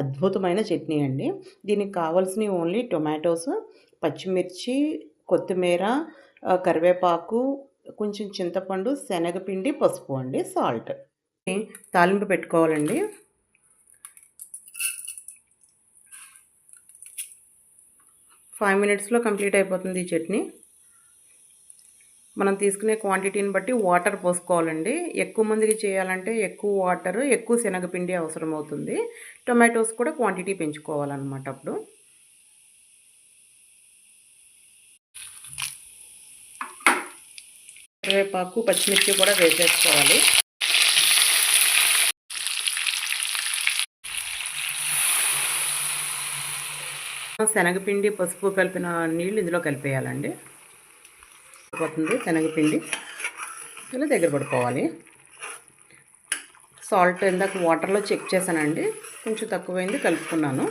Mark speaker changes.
Speaker 1: అద్భుతమైన చట్నీ అండి. దీనికి కావాల్సినవి ఓన్లీ టొమాటోస్, పచ్చిమిర్చి, కొత్తిమీర, కరివేపాకు, కొంచెం చింతపండు, శనగపిండి, పసుపు అండి, సాల్ట్. తాలింపు పెట్టుకోవాలండి. ఫైవ్ మినిట్స్లో కంప్లీట్ అయిపోతుంది ఈ చట్నీ. మనం తీసుకునే క్వాంటిటీని బట్టి వాటర్ పోసుకోవాలండి. ఎక్కువ మందికి చేయాలంటే ఎక్కువ వాటర్, ఎక్కువ శనగపిండి అవసరం అవుతుంది. టొమాటోస్ కూడా క్వాంటిటీ పెంచుకోవాలన్నమాట అప్పుడు. కరివేపాకు, పచ్చిమిర్చి కూడా వేసేసుకోవాలి. శనగపిండి, పసుపు కలిపిన నీళ్ళు ఇందులో కలిపేయాలండి. పోతుంది శనగపిండి, ఇలా దగ్గర పడుకోవాలి. సాల్ట్ ఇందాక వాటర్లో చెక్ చేశానండి, కొంచెం తక్కువైంది, కలుపుకున్నాను.